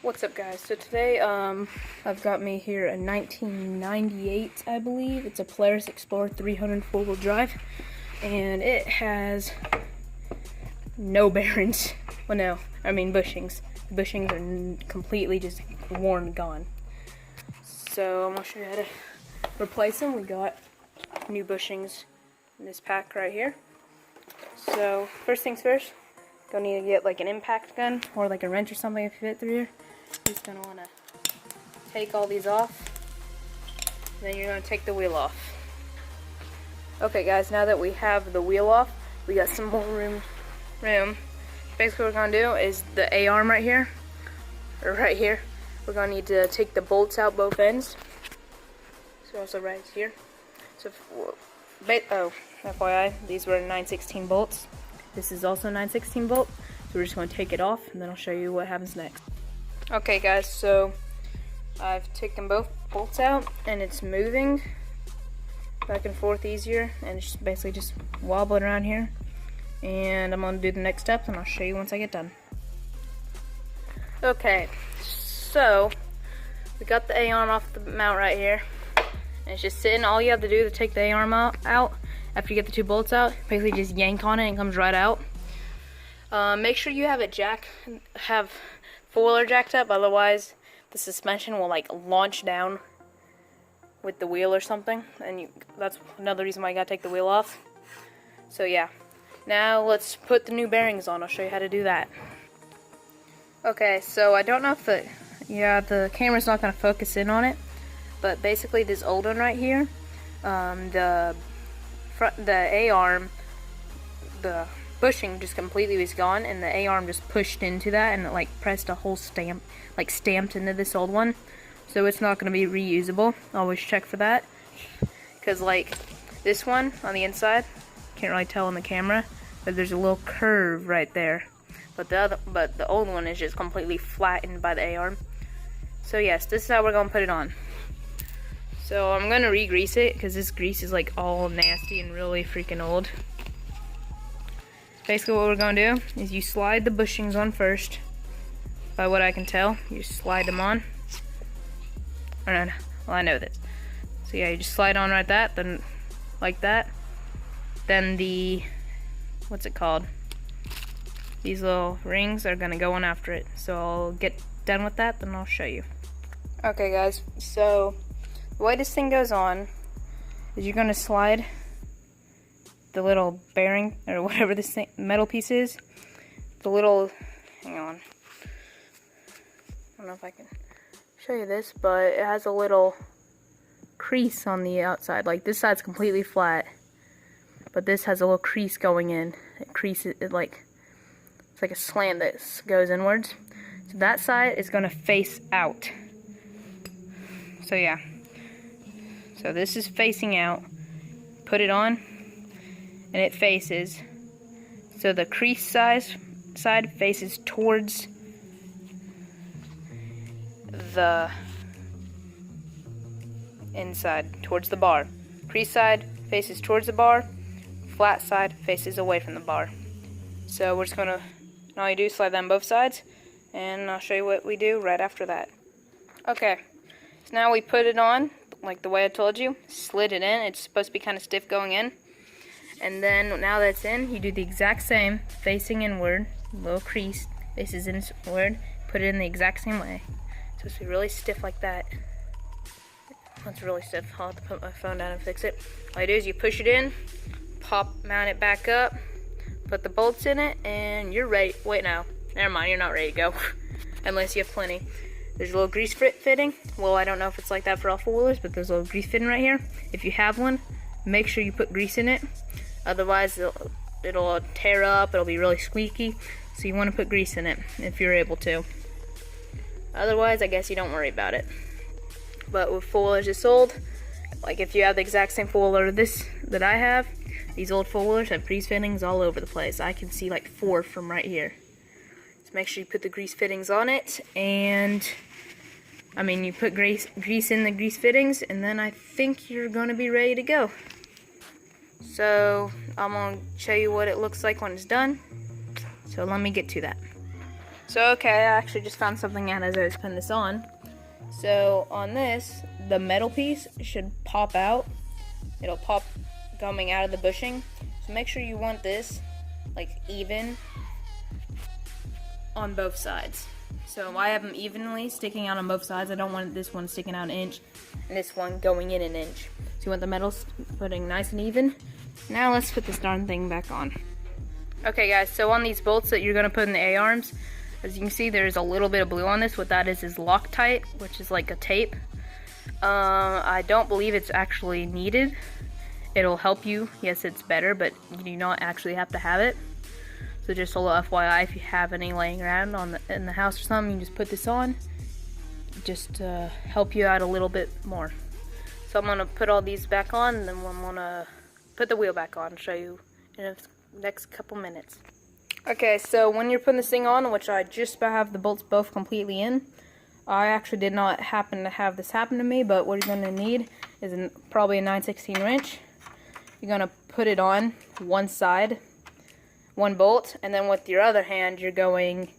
What's up, guys? So today I've got me here a 1998, I believe. It's a Polaris Xplorer 300 four-wheel drive, and it has no bearings. Well, no, I mean bushings. The bushings are completely just worn, gone. So I'm gonna show you how to replace them. We got new bushings in this pack right here. So first things first, gonna need to get like an impact gun or like a wrench or something to fit through here. You're just going to want to take all these off, then you're going to take the wheel off. Okay guys, now that we have the wheel off, we got some more room. Basically what we're going to do is the A-arm right here, we're going to need to take the bolts out both ends. So also right here. So, FYI, these were 9/16 bolts. This is also 9/16 bolt. So we're just going to take it off, and then I'll show you what happens next. Okay guys, so I've taken both bolts out and it's moving back and forth easier, and it's basically just wobbling around here, and I'm going to do the next steps and I'll show you once I get done. Okay, so we got the A-arm off the mount right here, and it's just sitting. All you have to do to take the A-arm out after you get the two bolts out, basically just yank on it and it comes right out. Make sure you have it four-wheeler jacked up, otherwise the suspension will like launch down with the wheel or something, and that's another reason why you gotta take the wheel off. So yeah, now let's put the new bearings on. I'll show you how to do that. Okay, so I don't know if the camera's not gonna focus in on it, but basically this old one right here, the A-arm, the bushing just completely was gone, and the A-arm just pushed into that, and it like pressed a whole stamped into this old one, so it's not going to be reusable. Always check for that, because like this one on the inside, can't really tell on the camera, but there's a little curve right there, but the old one is just completely flattened by the A-arm. So yes, this is how we're going to put it on. So I'm going to re-grease it, because this grease is like all nasty and really freaking old. Basically what we're going to do is you slide the bushings on first. By what I can tell, you slide them on. Well, I know this. So yeah, you just slide on right that, then like that. Then what's it called? These little rings are going to go on after it. So I'll get done with that, then I'll show you. Okay guys, so the way this thing goes on is you're going to slide the little bearing, or whatever this metal piece is, hang on, I don't know if I can show you this, but it has a little crease on the outside. Like this side's completely flat, but this has a little crease going in. It's like a slant that goes inwards. So that side is going to face out. So yeah, so this is facing out. Put it on, and it faces, so the crease side faces towards the inside, towards the bar. Crease side faces towards the bar, flat side faces away from the bar. So we're just gonna, all you do is slide that on both sides, and I'll show you what we do right after that. Okay, so now we put it on, like the way I told you, slid it in. It's supposed to be kind of stiff going in. And then now that's in, you do the exact same, facing inward, little crease, faces inward, put it in the exact same way. So it's really stiff like that. That's really stiff. I'll have to put my phone down and fix it. All you do is you push it in, mount it back up, put the bolts in it, and you're ready. Wait, no, never mind, you're not ready to go. Unless you have plenty. There's a little grease fitting. Well, I don't know if it's like that for all four-wheelers, but there's a little grease fitting right here. If you have one, make sure you put grease in it. Otherwise, it'll tear up, it'll be really squeaky. So you want to put grease in it, if you're able to. Otherwise, I guess you don't worry about it. But with four-wheelers it's sold, like if you have the exact same four-wheeler that I have, these old four-wheelers have grease fittings all over the place. I can see like 4 from right here. So make sure you put the grease fittings on it, and you put grease in the grease fittings, and then I think you're going to be ready to go. So I'm going to show you what it looks like when it's done. So let me get to that. So okay, I actually just found something out as I was putting this on. So on this, the metal piece should pop out. It'll pop coming out of the bushing. So make sure you want this like even on both sides. So I have them evenly sticking out on both sides. I don't want this one sticking out an inch and this one going in an inch. So you want the metal putting nice and even. Now let's put this darn thing back on. Okay guys, so on these bolts that you're gonna put in the A-arms, as you can see there's a little bit of blue on this. What that is Loctite, which is like a tape. I don't believe it's actually needed. It'll help you, yes it's better, but you do not actually have to have it. So just a little FYI, if you have any laying around in the house or something, you just put this on, just to help you out a little bit more. So I'm gonna put all these back on, and then I'm gonna put the wheel back on, show you in the next couple minutes. Okay, so when you're putting this thing on, which I just about have the bolts both completely in, I actually did not happen to have this happen to me, but what you're gonna need is probably a 9/16 wrench. You're gonna put it on one side, one bolt, and then with your other hand you're going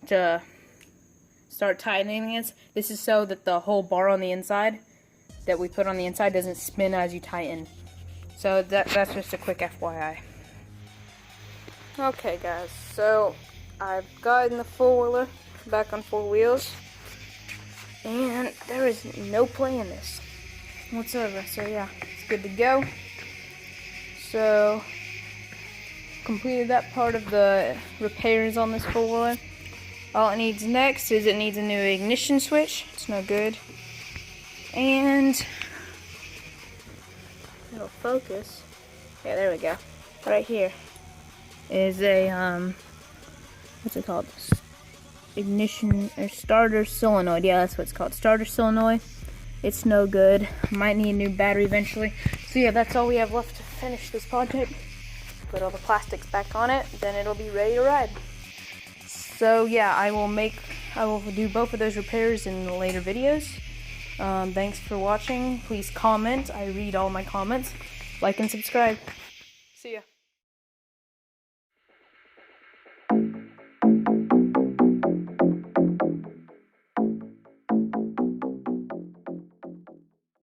to start tightening this. This is so that the whole bar on the inside that we put on the inside doesn't spin as you tighten. So that's just a quick FYI. Okay guys, so I've gotten the four-wheeler back on four wheels, and there is no play in this whatsoever. So yeah, it's good to go. So completed that part of the repairs on this four-wheeler. All it needs next is it needs a new ignition switch. It's no good. And it'll focus. Yeah, there we go. Right here is a what's it called? Ignition or starter solenoid. Yeah, that's what it's called. Starter solenoid. It's no good. Might need a new battery eventually. So yeah, that's all we have left to finish this project. Put all the plastics back on it, then it'll be ready to ride. So yeah, I will do both of those repairs in the later videos. Thanks for watching. Please comment. I read all my comments. Like and subscribe. See ya.